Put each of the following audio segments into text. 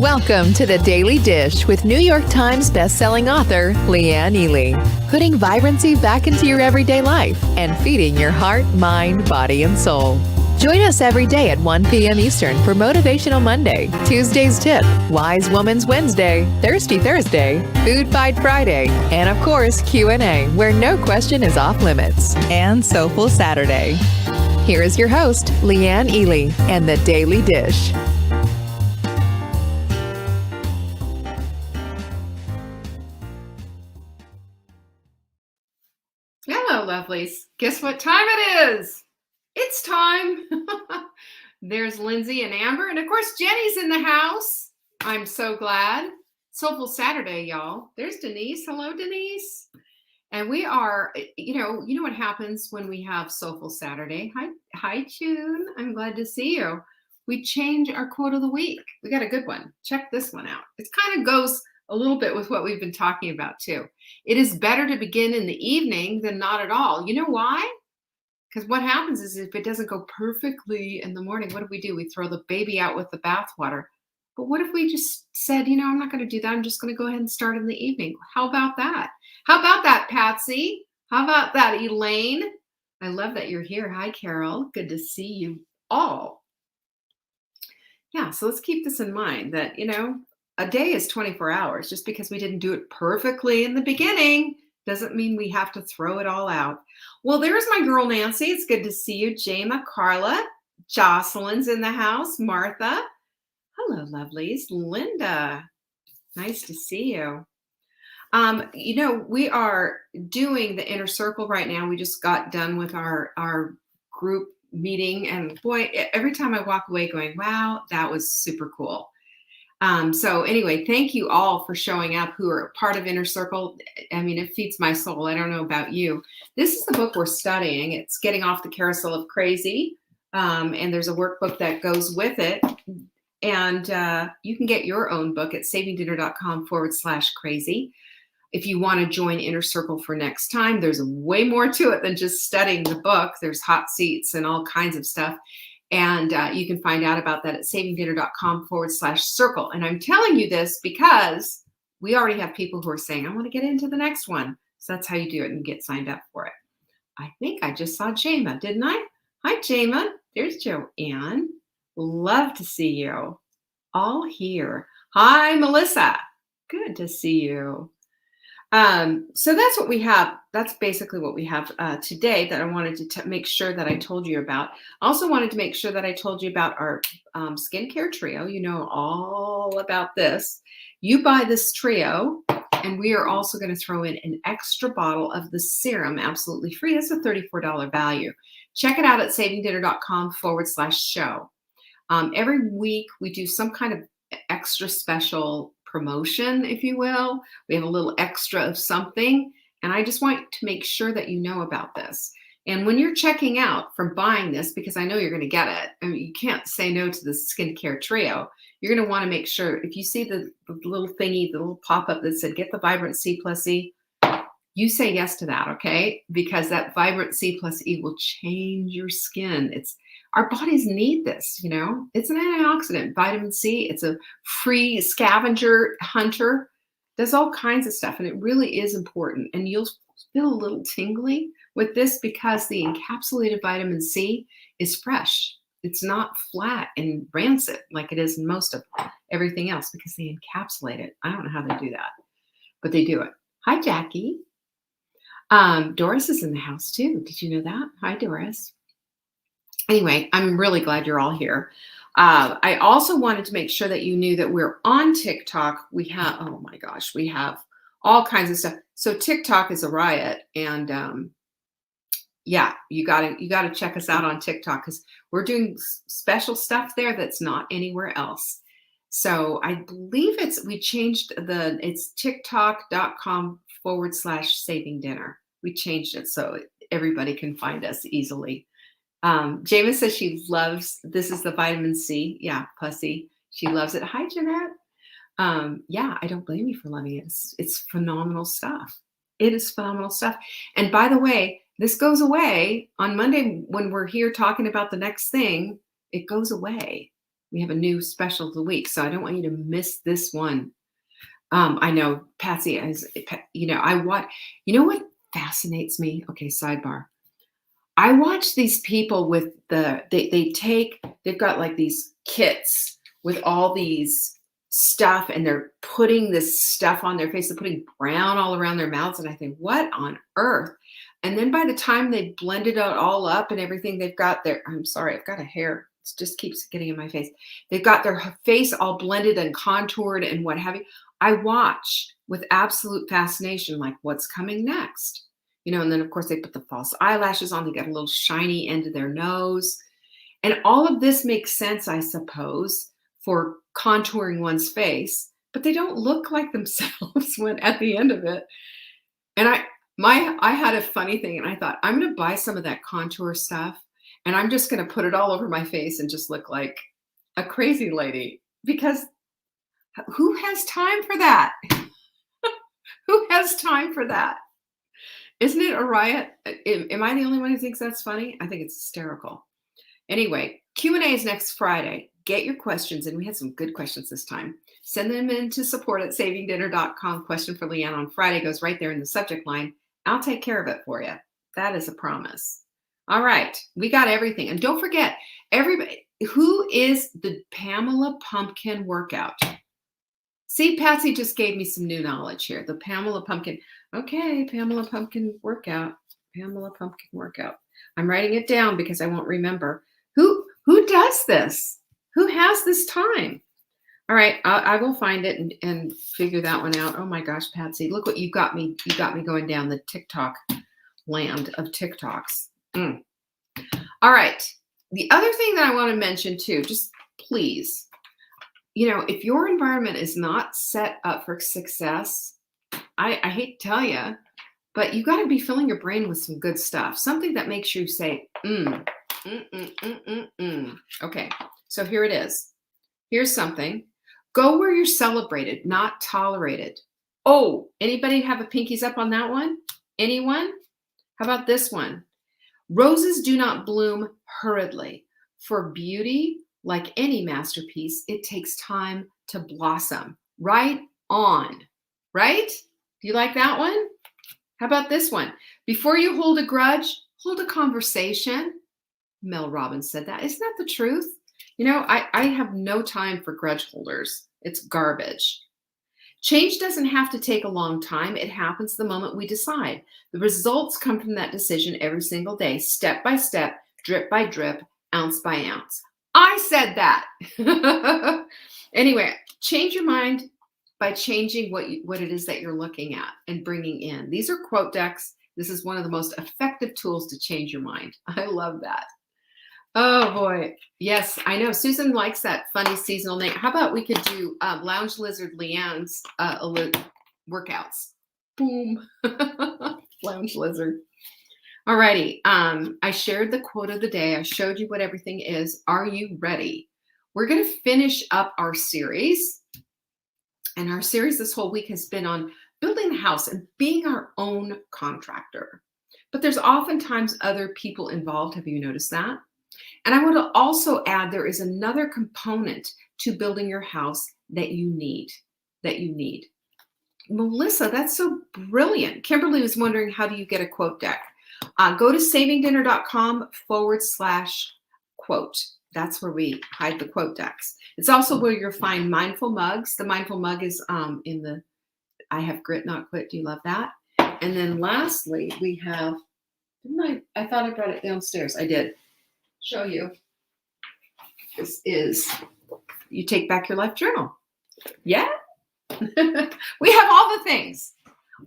Welcome to the Daily Dish with New York Times bestselling author Leanne Ely. Putting vibrancy back into your everyday life and feeding your heart, mind, body, and soul. Join us every day at 1 p.m. Eastern for Motivational Monday, Tuesday's Tip, Wise Woman's Wednesday, Thirsty Thursday, Food Fight Friday, and of course Q&A, where no question is off limits, and Soulful Saturday. Here is your host, Leanne Ely, and the Daily Dish. Hello, lovelies. Guess what time it is? It's time. There's Lindsay and Amber, and of course, Jenny's in the house. I'm so glad. Soulful Saturday, y'all. There's Denise. Hello, Denise. And we are, you know what happens when we have Soulful Saturday. Hi, June. I'm glad to see you. We change our quote of the week. We got a good one. Check this one out. It kind of goes a little bit with what we've been talking about too. It is better to begin in the evening than not at all. You know why? Because what happens is if it doesn't go perfectly in the morning, what do? We throw the baby out with the bathwater. But what if we just said, I'm not going to do that. I'm just going to go ahead and start in the evening. How about that? How about that, Patsy? How about that, Elaine? I love that you're here. Hi, Carol. Good to see you all. Yeah, so let's keep this in mind that, a day is 24 hours. Just because we didn't do it perfectly in the beginning doesn't mean we have to throw it all out. Well, there's my girl, Nancy. It's good to see you. Jama, Carla, Jocelyn's in the house. Martha. Hello, lovelies. Linda. Nice to see you. We are doing the inner circle right now. We just got done with our group meeting. And boy, every time I walk away going, wow, that was super cool. So anyway, thank you all for showing up who are part of Inner Circle. I mean, it feeds my soul. I don't know about you. This is the book we're studying. It's Getting Off the Carousel of Crazy. And there's a workbook that goes with it. And you can get your own book at savingdinner.com/crazy. If you want to join Inner Circle for next time, there's way more to it than just studying the book. There's hot seats and all kinds of stuff. And you can find out about that at savingdinner.com/circle. And I'm telling you this because we already have people who are saying, I want to get into the next one. So that's how you do it and get signed up for it. I think I just saw Jama, didn't I? Hi, Jama. There's Joanne. Love to see you all here. Hi, Melissa. Good to see you. So that's what we have. That's basically what we have today that I wanted to make sure that I told you about. I also wanted to make sure that I told you about our skincare trio. You know all about this. You buy this trio, and we are also going to throw in an extra bottle of the serum absolutely free. It's a $34 value. Check it out at savingdinner.com/show. Every week we do some kind of extra special promotion, if you will. We have a little extra of something, and I just want to make sure that you know about this. And when you're checking out from buying this, because I know you're going to get it, I mean, you can't say no to the skincare trio. You're going to want to make sure if you see the little thingy, the little pop-up that said, get the Vibrant C plus E, you say yes to that, okay? Because that Vibrant C plus E will change your skin. Our bodies need this, It's an antioxidant, vitamin C. It's a free scavenger hunter. Does all kinds of stuff, and it really is important. And you'll feel a little tingly with this because the encapsulated vitamin C is fresh. It's not flat and rancid like it is in most of everything else because they encapsulate it. I don't know how they do that, but they do it. Hi, Jackie. Doris is in the house too. Did you know that? Hi, Doris. Anyway, I'm really glad you're all here. I also wanted to make sure that you knew that we're on TikTok. We have all kinds of stuff. So TikTok is a riot, and you gotta check us out on TikTok because we're doing special stuff there that's not anywhere else. So I believe we changed it's tiktok.com/savingdinner. We changed it so everybody can find us easily. James says she loves, this is the vitamin C. Yeah, pussy. She loves it. Hi, Jeanette. Yeah, I don't blame you for loving it. It's phenomenal stuff. It is phenomenal stuff. And by the way, this goes away on Monday when we're here talking about the next thing. It goes away. We have a new special of the week, so I don't want you to miss this one. I know Patsy is, I watch, what fascinates me? Okay, sidebar. I watch these people with they've got like these kits with all these stuff and they're putting this stuff on their face. They're putting brown all around their mouths. And I think, what on earth? And then by the time they blend it out all up and everything, they've got I'm sorry, I've got a hair. It just keeps getting in my face. They've got their face all blended and contoured and what have you. I watch with absolute fascination, like what's coming next. And then of course they put the false eyelashes on. They got a little shiny end of their nose. And all of this makes sense, I suppose, for contouring one's face, but they don't look like themselves when at the end of it. And I had a funny thing and I thought, I'm going to buy some of that contour stuff and I'm just going to put it all over my face and just look like a crazy lady, because who has time for that? Who has time for that? Isn't it a riot? Am I the only one who thinks that's funny? I think it's hysterical. Anyway, Q&A is next Friday. Get your questions in. We had some good questions this time. Send them in to support@savingdinner.com. Question for Leanne on Friday goes right there in the subject line. I'll take care of it for you. That is a promise. All right. We got everything. And don't forget, everybody, who is the Pamela Pumpkin workout? See, Patsy just gave me some new knowledge here. The Pamela Pumpkin. Okay, Pamela Pumpkin workout. Pamela Pumpkin workout. I'm writing it down because I won't remember. Who does this? Who has this time? All right, I will find it and figure that one out. Oh my gosh, Patsy, look what you got me. You got me going down the TikTok land of TikToks. All right. The other thing that I want to mention too, just please, if your environment is not set up for success, I hate to tell you, but you got to be filling your brain with some good stuff, something that makes you say, Okay, so here it is. Here's something. Go where you're celebrated, not tolerated. Oh, anybody have a pinkies up on that one? Anyone? How about this one? Roses do not bloom hurriedly. For beauty, like any masterpiece, it takes time to blossom. Right on. Right? Do you like that one? How about this one? Before you hold a grudge, hold a conversation. Mel Robbins said that. Isn't that the truth? I have no time for grudge holders. It's garbage. Change doesn't have to take a long time. It happens the moment we decide. The results come from that decision every single day, step by step, drip by drip, ounce by ounce. I said that. Anyway, change your mind by changing what it is that you're looking at and bringing in. These are quote decks. This is one of the most effective tools to change your mind. I love that. Oh boy. Yes, I know. Susan likes that funny seasonal name. How about we could do Lounge Lizard Leanne's workouts? Boom. Lounge Lizard. Alrighty. I shared the quote of the day. I showed you what everything is. Are you ready? We're going to finish up our series. And our series this whole week has been on building the house and being our own contractor. But there's oftentimes other people involved. Have you noticed that? And I want to also add there is another component to building your house that you need. Melissa, that's so brilliant. Kimberly was wondering, how do you get a quote deck? Go to savingdinner.com/quote. That's where we hide the quote decks. It's also where you'll find mindful mugs. The mindful mug is in the I Have Grit, Not Quit. Do you love that? And then lastly, we have, I thought I brought it downstairs. I did. Show you. This is, you take back your life journal. Yeah. We have all the things.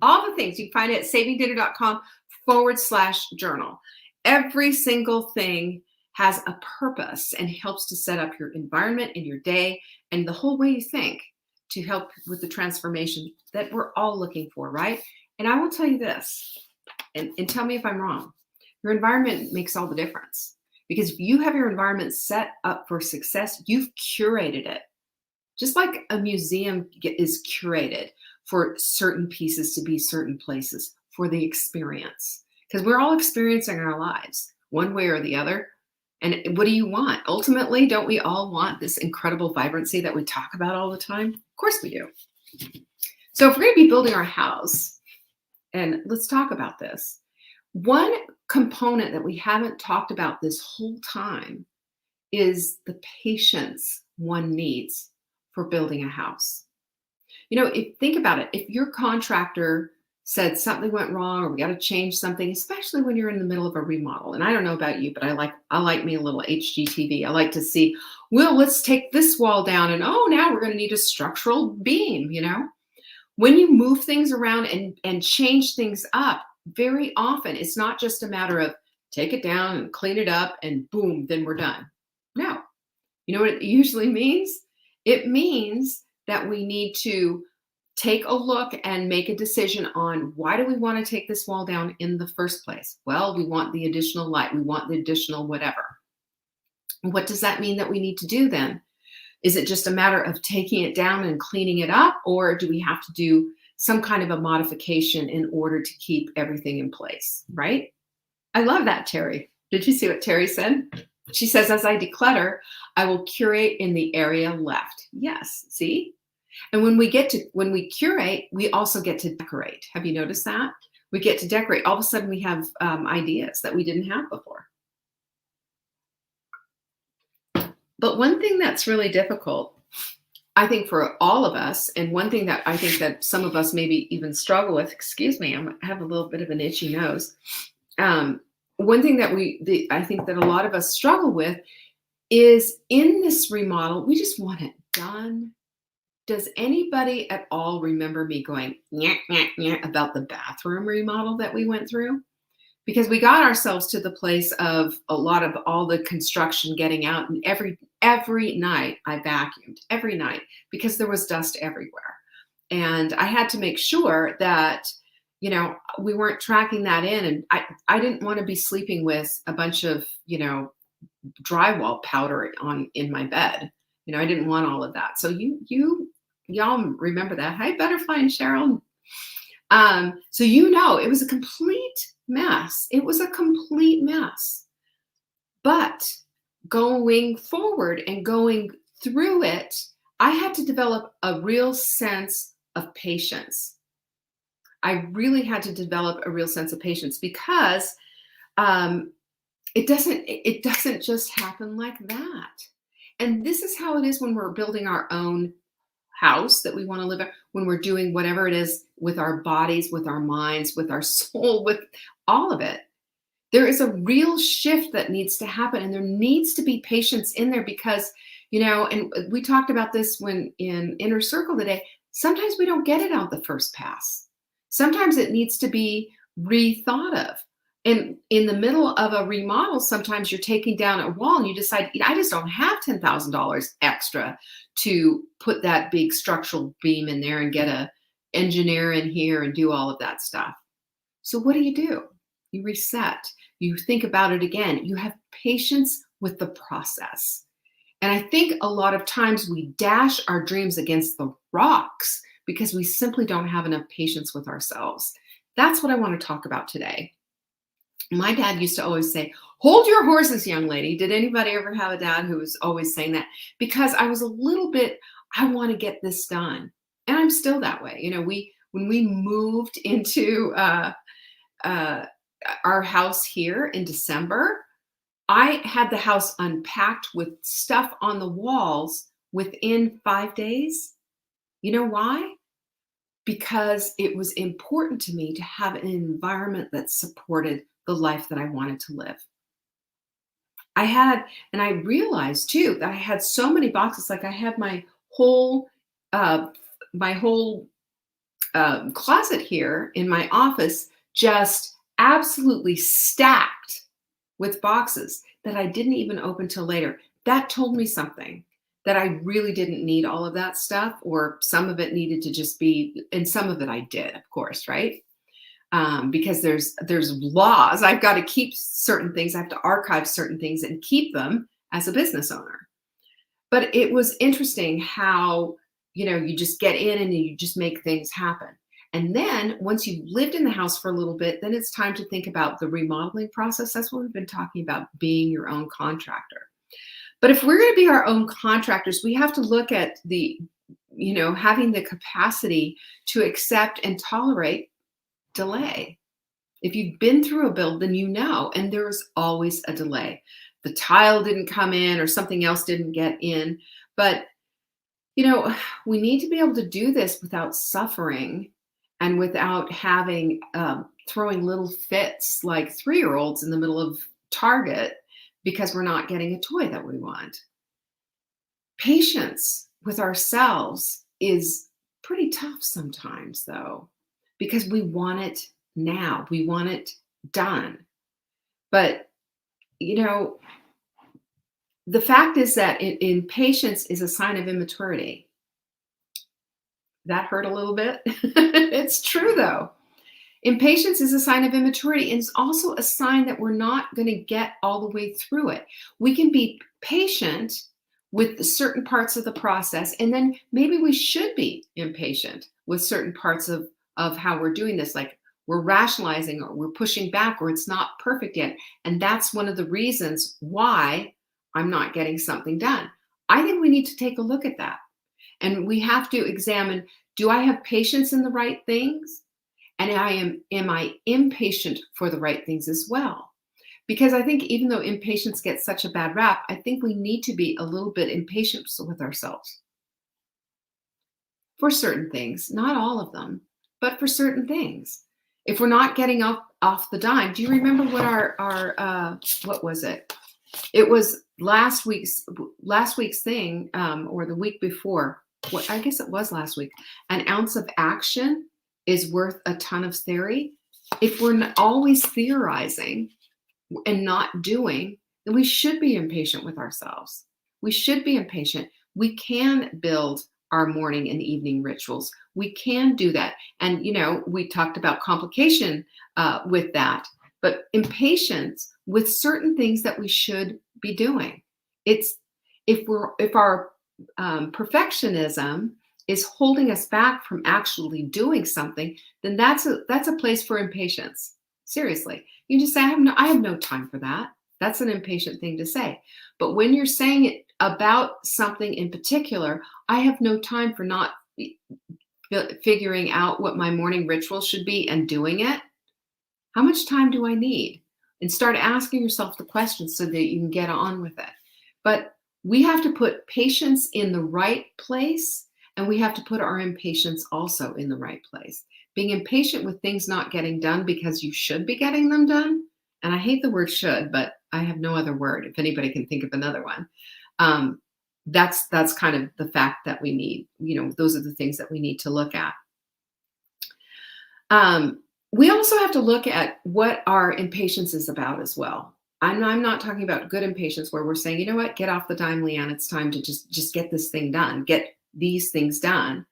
All the things. You can find it at savingdinner.com/journal. Every single thing has a purpose and helps to set up your environment and your day and the whole way you think to help with the transformation that we're all looking for, right? And I will tell you this, and tell me if I'm wrong. Your environment makes all the difference. Because if you have your environment set up for success, you've curated it. Just like a museum is curated for certain pieces to be certain places for the experience. Because we're all experiencing our lives one way or the other. And what do you want? Ultimately, don't we all want this incredible vibrancy that we talk about all the time? Of course we do. So if we're going to be building our house, and let's talk about this. One component that we haven't talked about this whole time is the patience one needs for building a house. Think about it. If your contractor said something went wrong or we got to change something, especially when you're in the middle of a remodel. And I don't know about you, but I like me a little HGTV. I like to see, well, let's take this wall down and now we're going to need a structural beam, When you move things around and change things up, very often it's not just a matter of take it down and clean it up and boom, then we're done. No. You know what it usually means? It means that we need to take a look and make a decision on why do we want to take this wall down in the first place? Well, we want the additional light. We want the additional whatever. What does that mean that we need to do then? Is it just a matter of taking it down and cleaning it up, or do we have to do some kind of a modification in order to keep everything in place, right? I love that, Terry. Did you see what Terry said? She says, as I declutter, I will curate in the area left. Yes, see? And when we curate, we also get to decorate. Have you noticed that? We get to decorate. All of a sudden, we have ideas that we didn't have before. But one thing that's really difficult, I think, for all of us, and one thing that I think that some of us maybe even struggle with, excuse me, I have a little bit of an itchy nose. One thing that I think that a lot of us struggle with is in this remodel, we just want it done. Does anybody at all remember me going, nyah, nyah, nyah, about the bathroom remodel that we went through? Because we got ourselves to the place of a lot of all the construction getting out, and every night I vacuumed, every night, because there was dust everywhere. And I had to make sure that, we weren't tracking that in. And I didn't want to be sleeping with a bunch of, drywall powder in my bed. I didn't want all of that. So y'all remember that. Hi, Butterfly and Cheryl. So it was a complete mess. It was a complete mess. But going forward and going through it, I had to develop a real sense of patience. I really had to develop a real sense of patience because it doesn't just happen like that. And this is how it is when we're building our own house that we want to live in, when we're doing whatever it is with our bodies, with our minds, with our soul, with all of it. There is a real shift that needs to happen, and there needs to be patience in there because, and we talked about this when in Inner Circle today, sometimes we don't get it out the first pass. Sometimes it needs to be rethought of. And in the middle of a remodel, sometimes you're taking down a wall and you decide, I just don't have $10,000 extra to put that big structural beam in there and get an engineer in here and do all of that stuff. So what do? You reset. You think about it again. You have patience with the process. And I think a lot of times we dash our dreams against the rocks because we simply don't have enough patience with ourselves. That's what I want to talk about today. My dad used to always say, hold your horses, young lady. Did anybody ever have a dad who was always saying that? Because I was a little bit, I want to get this done. And I'm still that way. When we moved into our house here in December, I had the house unpacked with stuff on the walls within 5 days. You know why? Because it was important to me to have an environment that supported the life that I wanted to live. And I realized too that I had so many boxes. Like I had my whole closet here in my office just absolutely stacked with boxes that I didn't even open till later. That told me something, that I really didn't need all of that stuff, or some of it needed to just be, and some of it I did, of course, right? Because there's laws. I've got to keep certain things. I have to archive certain things and keep them as a business owner. But it was interesting how, you just get in and you just make things happen. And then once you've lived in the house for a little bit, then it's time to think about the remodeling process. That's what we've been talking about, being your own contractor. But if we're going to be our own contractors, we have to look at having the capacity to accept and tolerate delay. If you've been through a build, then you know, and there's always a delay. The tile didn't come in or something else didn't get in. But, we need to be able to do this without suffering and without having throwing little fits like 3-year-olds in the middle of Target because we're not getting a toy that we want. Patience with ourselves is pretty tough sometimes, though, because we want it now. We want it done. But, the fact is that impatience is a sign of immaturity. That hurt a little bit. It's true, though. Impatience is a sign of immaturity, and it's also a sign that we're not going to get all the way through it. We can be patient with certain parts of the process, and then maybe we should be impatient with certain parts of how we're doing this, like we're rationalizing or we're pushing back or it's not perfect yet. And that's one of the reasons why I'm not getting something done. I think we need to take a look at that. And we have to examine, do I have patience in the right things? And am I impatient for the right things as well? Because I think even though impatience gets such a bad rap, I think we need to be a little bit impatient with ourselves. For certain things, not all of them, but for certain things. If we're not getting off the dime, do you remember what our what was it? It was last week's thing, or the week before. I guess it was last week. An ounce of action is worth a ton of theory. If we're always theorizing and not doing, then we should be impatient with ourselves. We should be impatient. We can build our morning and evening rituals. We can do that. And, we talked about complication with that, but impatience with certain things that we should be doing. If our perfectionism is holding us back from actually doing something, then that's a place for impatience. Seriously. You just say, I have no time for that. That's an impatient thing to say. But when you're saying it about something in particular, I have no time for not figuring out what my morning ritual should be and doing it. How much time do I need? And start asking yourself the questions so that you can get on with it. But we have to put patience in the right place, and we have to put our impatience also in the right place. Being impatient with things not getting done because you should be getting them done. And I hate the word should, but I have no other word. If anybody can think of another one. That's kind of the fact that we need, those are the things that we need to look at. We also have to look at what our impatience is about as well. I'm not talking about good impatience where we're saying, you know what, get off the dime, Leanne. It's time to just get this thing done, get these things done.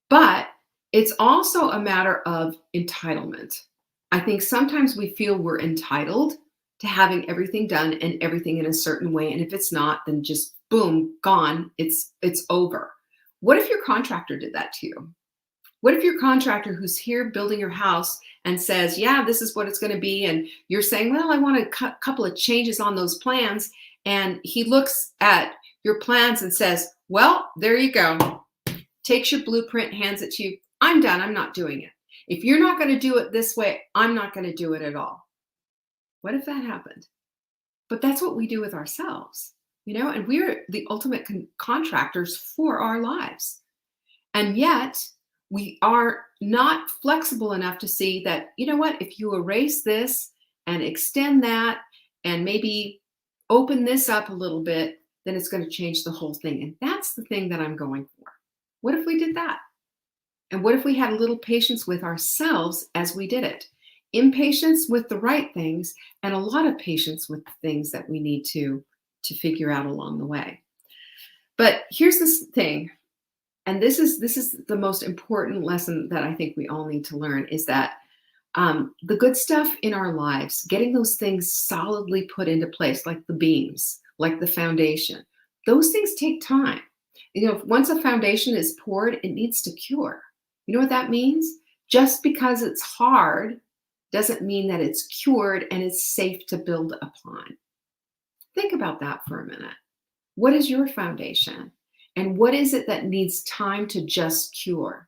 But it's also a matter of entitlement. I think sometimes we feel we're entitled to having everything done and everything in a certain way. And if it's not, then just boom, gone. It's over. What if your contractor did that to you? What if your contractor who's here building your house and says, yeah, this is what it's going to be. And you're saying, well, I want a couple of changes on those plans. And he looks at your plans and says, well, there you go. Takes your blueprint, hands it to you. I'm done. I'm not doing it. If you're not going to do it this way, I'm not going to do it at all. What if that happened? But that's what we do with ourselves, and we're the ultimate contractors for our lives. And yet we are not flexible enough to see that, if you erase this and extend that and maybe open this up a little bit, then it's going to change the whole thing. And that's the thing that I'm going for. What if we did that? And what if we had a little patience with ourselves as we did it? Impatience with the right things and a lot of patience with the things that we need to figure out along the way. But here's this thing, and this is the most important lesson that I think we all need to learn, is that the good stuff in our lives, getting those things solidly put into place, like the beams, like the foundation, those things take time. Once a foundation is poured, it needs to cure. You know what that means? Just because it's hard doesn't mean that it's cured and it's safe to build upon. Think about that for a minute. What is your foundation? And what is it that needs time to just cure?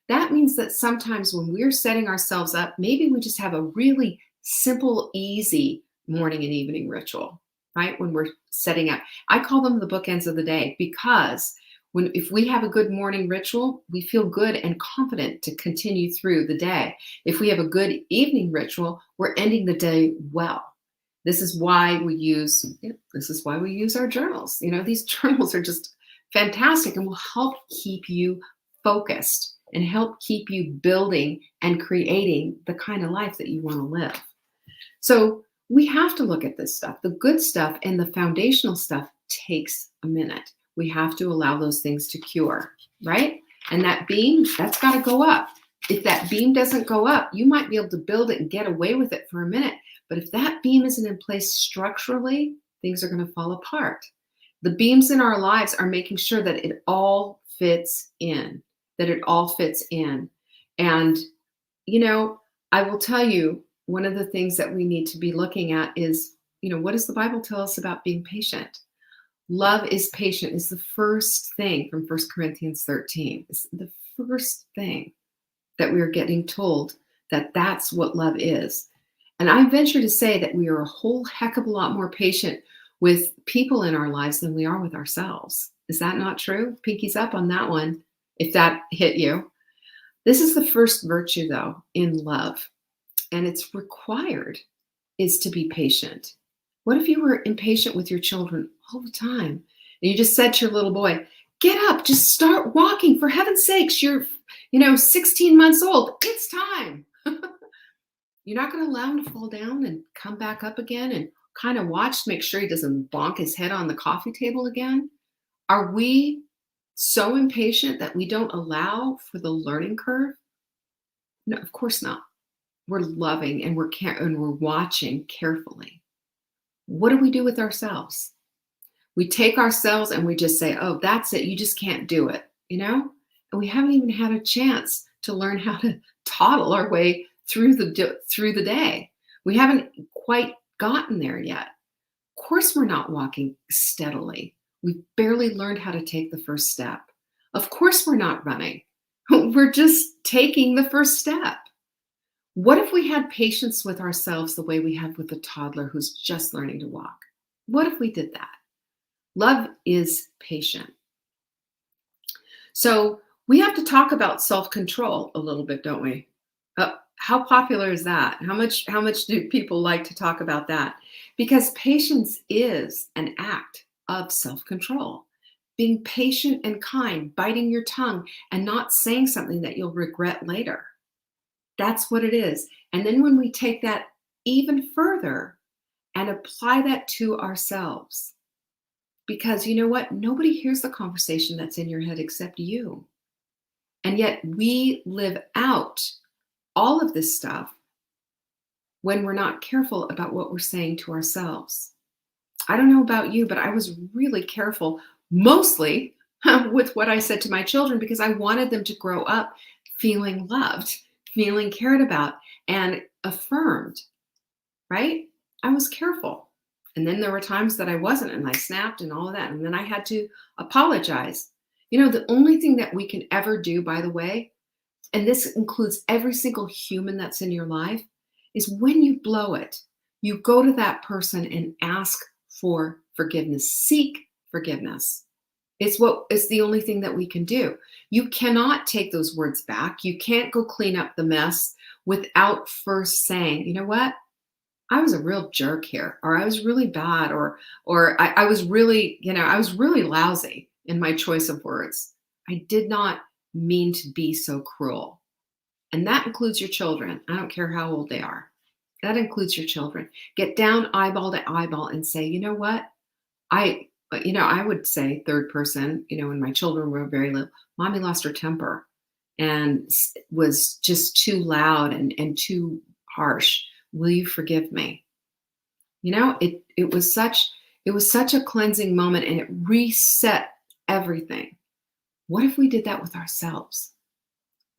That means that sometimes when we're setting ourselves up, maybe we just have a really simple, easy morning and evening ritual, right? When we're setting up. I call them the bookends of the day because if we have a good morning ritual, we feel good and confident to continue through the day. If we have a good evening ritual, we're ending the day well. This is why we use our journals. These journals are just fantastic and will help keep you focused and help keep you building and creating the kind of life that you want to live. So we have to look at this stuff. The good stuff and the foundational stuff takes a minute. We have to allow those things to cure, right? And that beam, that's got to go up. If that beam doesn't go up, you might be able to build it and get away with it for a minute. But if that beam isn't in place structurally, things are going to fall apart. The beams in our lives are making sure that it all fits in, And, I will tell you, one of the things that we need to be looking at is, what does the Bible tell us about being patient? Love is patient is the first thing from 1 Corinthians 13. It's the first thing that we are getting told that that's what love is. And I venture to say that we are a whole heck of a lot more patient with people in our lives than we are with ourselves. Is that not true? Pinkies up on that one, if that hit you. This is the first virtue, though, in love. And it's required is to be patient. What if you were impatient with your children all the time? And you just said to your little boy, get up, just start walking. For heaven's sakes, you're, 16 months old. It's time. You're not going to allow him to fall down and come back up again and kind of watch to make sure he doesn't bonk his head on the coffee table again? Are we so impatient that we don't allow for the learning curve? No, of course not. We're loving and we're watching carefully. What do we do with ourselves? We take ourselves and we just say, oh, that's it. You just can't do it, And we haven't even had a chance to learn how to toddle our way through the day. We haven't quite gotten there yet. Of course, we're not walking steadily. We've barely learned how to take the first step. Of course, we're not running. We're just taking the first step. What if we had patience with ourselves the way we have with a toddler who's just learning to walk? What if we did that? Love is patient. So we have to talk about self-control a little bit, don't we? How popular is that? How much do people like to talk about that? Because patience is an act of self-control. Being patient and kind, biting your tongue and not saying something that you'll regret later. That's what it is. And then when we take that even further and apply that to ourselves, because you know what? Nobody hears the conversation that's in your head except you. And yet we live out all of this stuff when we're not careful about what we're saying to ourselves. I don't know about you, but I was really careful, mostly with what I said to my children, because I wanted them to grow up feeling loved, feeling cared about, and affirmed, right? I was careful. And then there were times that I wasn't, and I snapped and all of that. And then I had to apologize. The only thing that we can ever do, by the way, and this includes every single human that's in your life, is when you blow it, you go to that person and ask for forgiveness. Seek forgiveness. It's the only thing that we can do. You cannot take those words back. You can't go clean up the mess without first saying, you know what? I was a real jerk here, or I was really bad, or I was really, I was really lousy in my choice of words. I did not mean to be so cruel. And that includes your children. I don't care how old they are. That includes your children. Get down eyeball to eyeball and say, you know what? I would say third person, when my children were very little, mommy lost her temper and was just too loud and too harsh. Will you forgive me? It was such a cleansing moment, and it reset everything. What if we did that with ourselves?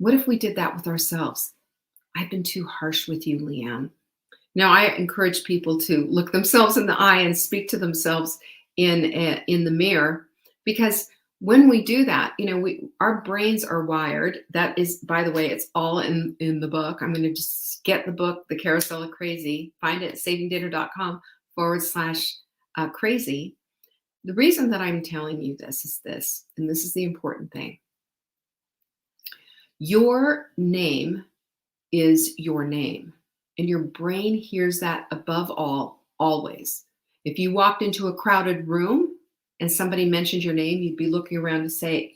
What if we did that with ourselves? I've been too harsh with you, Leanne. Now, I encourage people to look themselves in the eye and speak to themselves in the mirror, because when we do that, our brains are wired. That is, by the way, it's all in the book. I'm going to just get the book, The Carousel of Crazy. Find it at savingdata.com/crazy. The reason that I'm telling you this is this, and this is the important thing. Your name is your name. And your brain hears that above all, always. If you walked into a crowded room and somebody mentioned your name, you'd be looking around to say,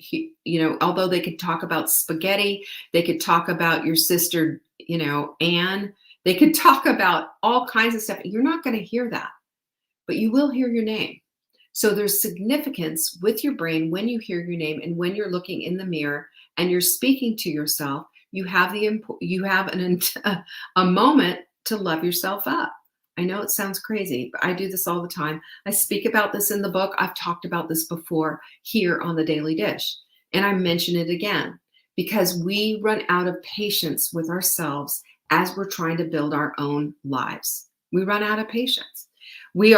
although they could talk about spaghetti, they could talk about your sister, Anne, they could talk about all kinds of stuff. You're not going to hear that, but you will hear your name. So there's significance with your brain when you hear your name, and when you're looking in the mirror and you're speaking to yourself. You have a moment to love yourself up. I know it sounds crazy, but I do this all the time. I speak about this in the book. I've talked about this before here on the Daily Dish, and I mention it again because we run out of patience with ourselves as we're trying to build our own lives. We run out of patience. We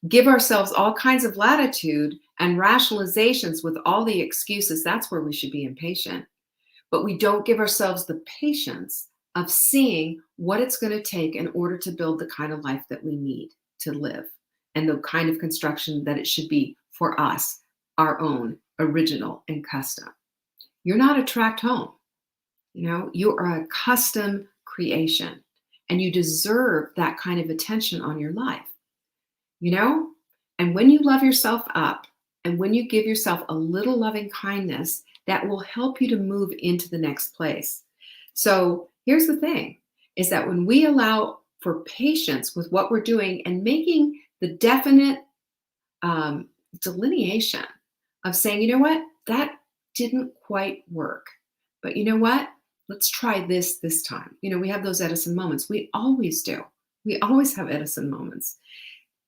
give ourselves all kinds of latitude and rationalizations with all the excuses. That's where we should be impatient. But we don't give ourselves the patience of seeing what it's going to take in order to build the kind of life that we need to live, and the kind of construction that it should be for us, our own, original, and custom. You're not a tract home. You are a custom creation, and you deserve that kind of attention on your life. And when you love yourself up, and when you give yourself a little loving kindness, that will help you to move into the next place. So here's the thing, is that when we allow for patience with what we're doing and making the definite delineation of saying, you know what, that didn't quite work, but you know what, let's try this time. We have those Edison moments. We always do. We always have Edison moments.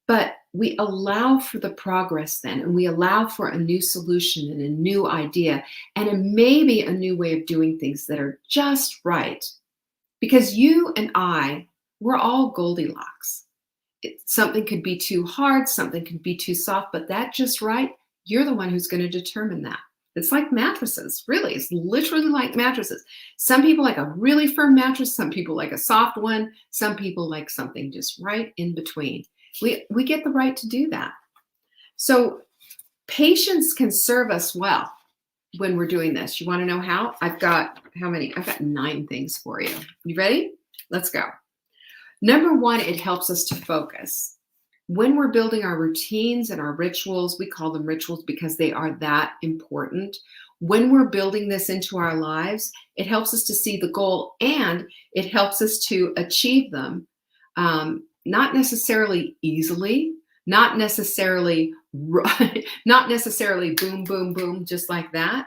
But we allow for the progress then, and we allow for a new solution and a new idea and maybe a new way of doing things that are just right. Because you and we're all Goldilocks. Something could be too hard, something could be too soft, but that just right, you're the one who's going to determine that. It's like mattresses, really. It's literally like mattresses. Some people like a really firm mattress, some people like a soft one, some people like something just right in between. We get the right to do that. So patience can serve us well when we're doing this. You want to know how? I've got 9 things for you. You ready? Let's go. Number 1, it helps us to focus. When we're building our routines and our rituals, we call them rituals because they are that important. When we're building this into our lives, it helps us to see the goal, and it helps us to achieve them. Not necessarily easily, not necessarily boom, boom, boom, just like that.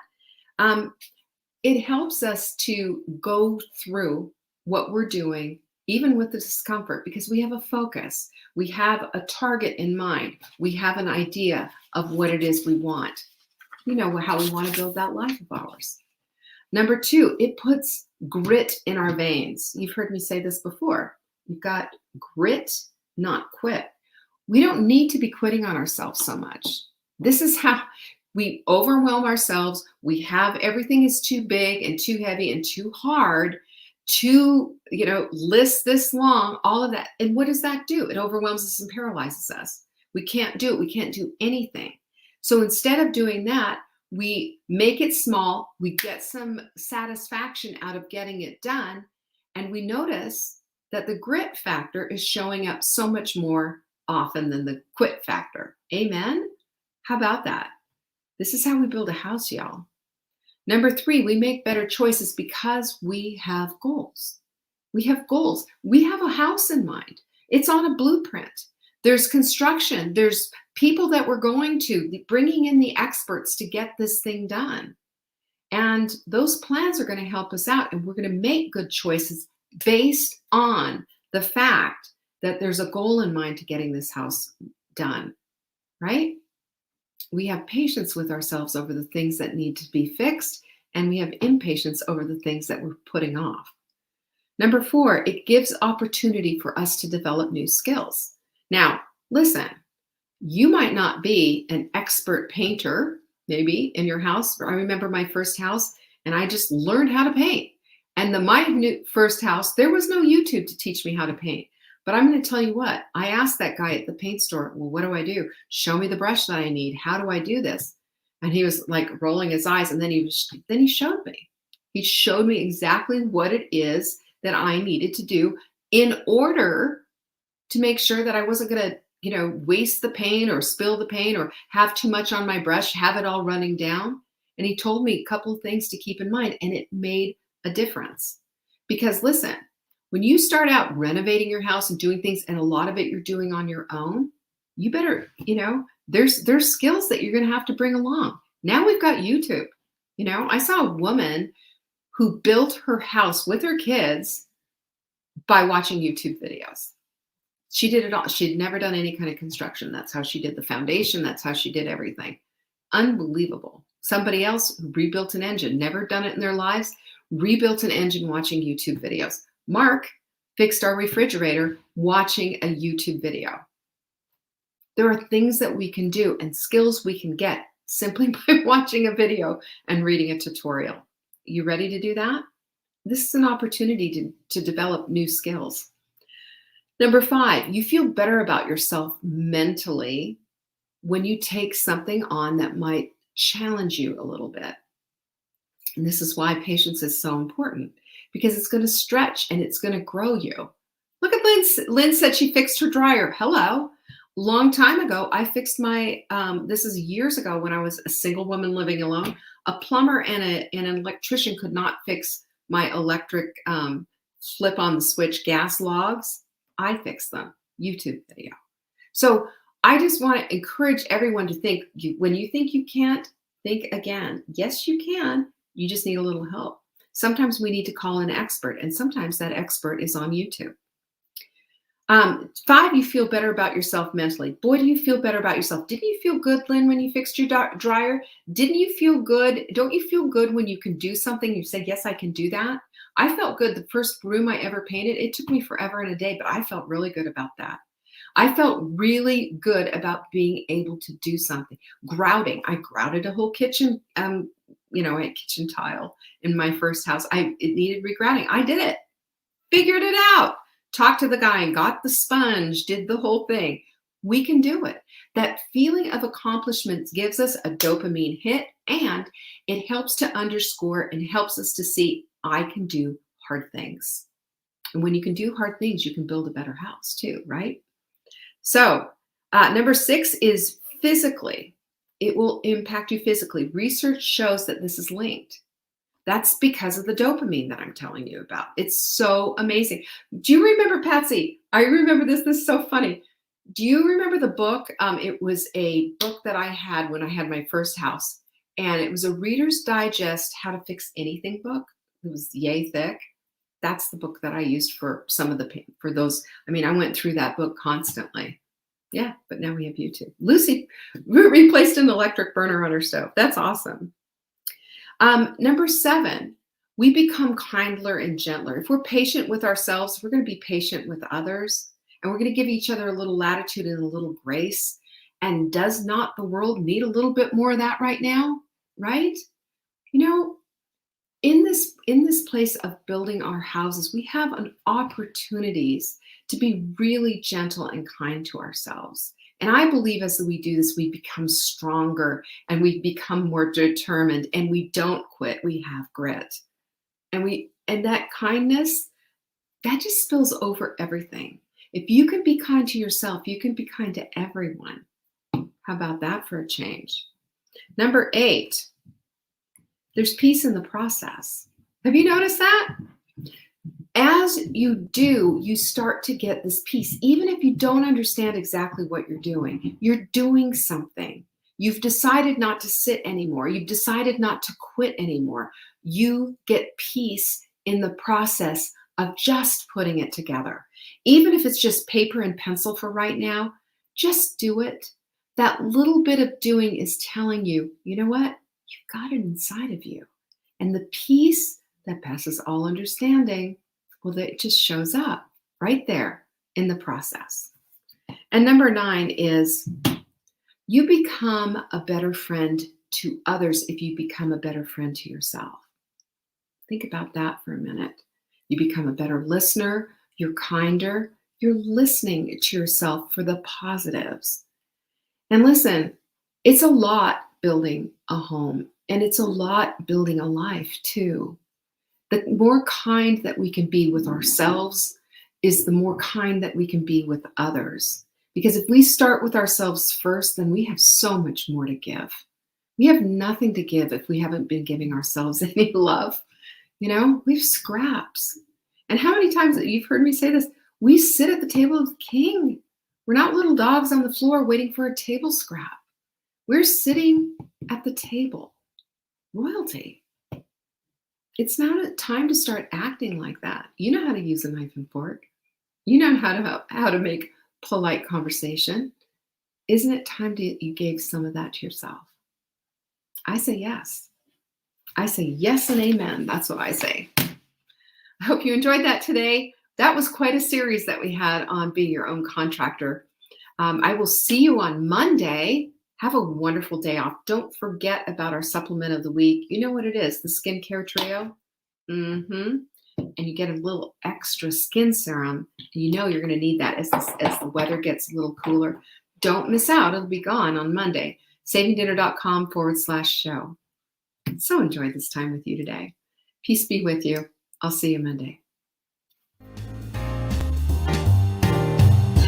It helps us to go through what we're doing, even with the discomfort, because we have a focus. We have a target in mind. We have an idea of what it is we want. How we want to build that life of ours. Number 2, it puts grit in our veins. You've heard me say this before. We've got grit, not quit. We don't need to be quitting on ourselves so much. This is how we overwhelm ourselves. We have everything is too big and too heavy and too hard to, list this long, all of that. And what does that do? It overwhelms us and paralyzes us. We can't do it. We can't do anything. So instead of doing that, we make it small. We get some satisfaction out of getting it done. And we notice that the grit factor is showing up so much more often than the quit factor. Amen? How about that? This is how we build a house, y'all. Number 3, we make better choices because we have goals. We have goals. We have a house in mind. It's on a blueprint. There's construction. There's people that we're going to, bringing in the experts to get this thing done. And those plans are going to help us out, and we're going to make good choices based on the fact that there's a goal in mind to getting this house done, right? We have patience with ourselves over the things that need to be fixed, and we have impatience over the things that we're putting off. Number 4, it gives opportunity for us to develop new skills. Now, listen, you might not be an expert painter, maybe in your house. I remember my first house, and I just learned how to paint. And my first house, there was no YouTube to teach me how to paint. But I'm going to tell you what, I asked that guy at the paint store, well, what do I do? Show me the brush that I need. How do I do this? And he was like rolling his eyes. And then he showed me. He showed me exactly what it is that I needed to do in order to make sure that I wasn't going to, waste the paint or spill the paint or have too much on my brush, have it all running down. And he told me a couple of things to keep in mind, and it made a difference. Because listen, when you start out renovating your house and doing things, and a lot of it you're doing on your own, you better, there's skills that you're going to have to bring along. Now we've got YouTube. I saw a woman who built her house with her kids by watching YouTube videos. She did it all. She'd never done any kind of construction. That's how she did the foundation. That's how she did everything. Unbelievable. Somebody else rebuilt an engine, never done it in their lives, rebuilt an engine watching YouTube videos. Mark fixed our refrigerator watching a YouTube video. There are things that we can do and skills we can get simply by watching a video and reading a tutorial. You ready to do that? This is an opportunity to develop new skills. Number 5, you feel better about yourself mentally when you take something on that might challenge you a little bit. And this is why patience is so important, because it's going to stretch and it's going to grow you. Look at Lynn. Lynn said she fixed her dryer. Hello. Long time ago, I fixed my, this is years ago when I was a single woman living alone. A plumber and an electrician could not fix my electric flip on the switch gas logs. I fixed them. YouTube video. So I just want to encourage everyone to think, when you think you can't, think again. Yes, you can. You just need a little help. Sometimes we need to call an expert, and sometimes that expert is on YouTube. 5, you feel better about yourself mentally. Boy, do you feel better about yourself. Didn't you feel good, Lynn, when you fixed your dryer? Didn't you feel good? Don't you feel good when you can do something? You said, yes, I can do that. I felt good. The first room I ever painted, it took me forever and a day, but I felt really good about that. I felt really good about being able to do something. Grouting. I grouted a whole kitchen, a kitchen tile in my first house. It needed regrouting. I did it. Figured it out. Talked to the guy and got the sponge, did the whole thing. We can do it. That feeling of accomplishment gives us a dopamine hit, and it helps to underscore and helps us to see, I can do hard things. And when you can do hard things, you can build a better house too, right? So number 6 is physically. It will impact you physically. Research shows that this is linked. That's because of the dopamine that I'm telling you about. It's so amazing. Do you remember, Patsy? I remember this. This is so funny. Do you remember the book? It was a book that I had when I had my first house. And it was a Reader's Digest How to Fix Anything book. It was yay thick. That's the book that I used for for those. I mean, I went through that book constantly. Yeah, but now we have YouTube. Lucy replaced an electric burner on her stove. That's awesome. Number 7, we become kinder and gentler. If we're patient with ourselves, we're going to be patient with others, and we're going to give each other a little latitude and a little grace. And does not the world need a little bit more of that right now? Right? In this place of building our houses, we have opportunities to be really gentle and kind to ourselves. And I believe as we do this, we become stronger and we become more determined, and we don't quit. We have grit. And that kindness, that just spills over everything. If you can be kind to yourself, you can be kind to everyone. How about that for a change? Number 8, there's peace in the process. Have you noticed that? As you do, you start to get this peace. Even if you don't understand exactly what you're doing something. You've decided not to sit anymore. You've decided not to quit anymore. You get peace in the process of just putting it together. Even if it's just paper and pencil for right now, just do it. That little bit of doing is telling you, you know what? You've got it inside of you. And the peace that passes all understanding, well, that just shows up right there in the process. And number 9 is you become a better friend to others if you become a better friend to yourself. Think about that for a minute. You become a better listener, you're kinder, you're listening to yourself for the positives. And listen, it's a lot building a home, and it's a lot building a life too. The more kind that we can be with ourselves is the more kind that we can be with others. Because if we start with ourselves first, then we have so much more to give. We have nothing to give if we haven't been giving ourselves any love. You know, we have scraps. And how many times you've heard me say this? We sit at the table of the king. We're not little dogs on the floor waiting for a table scrap. We're sitting at the table. Royalty. It's now time to start acting like that. You know how to use a knife and fork. You know how to make polite conversation. Isn't it time you gave some of that to yourself? I say yes. I say yes and amen. That's what I say. I hope you enjoyed that today. That was quite a series that we had on being your own contractor. I will see you on Monday. Have a wonderful day off. Don't forget about our supplement of the week. You know what it is, the skincare trio. And you get a little extra skin serum. You know you're going to need that as the weather gets a little cooler. Don't miss out. It'll be gone on Monday. savingdinner.com/show. So enjoyed this time with you today. Peace be with you. I'll see you Monday.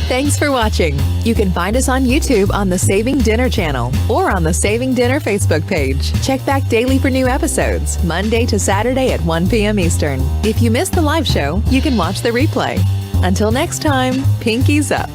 Thanks for watching. You can find us on YouTube on the Saving Dinner channel or on the Saving Dinner Facebook page. Check back daily for new episodes, Monday to Saturday at 1 p.m. Eastern. If you missed the live show, you can watch the replay. Until next time, pinkies up.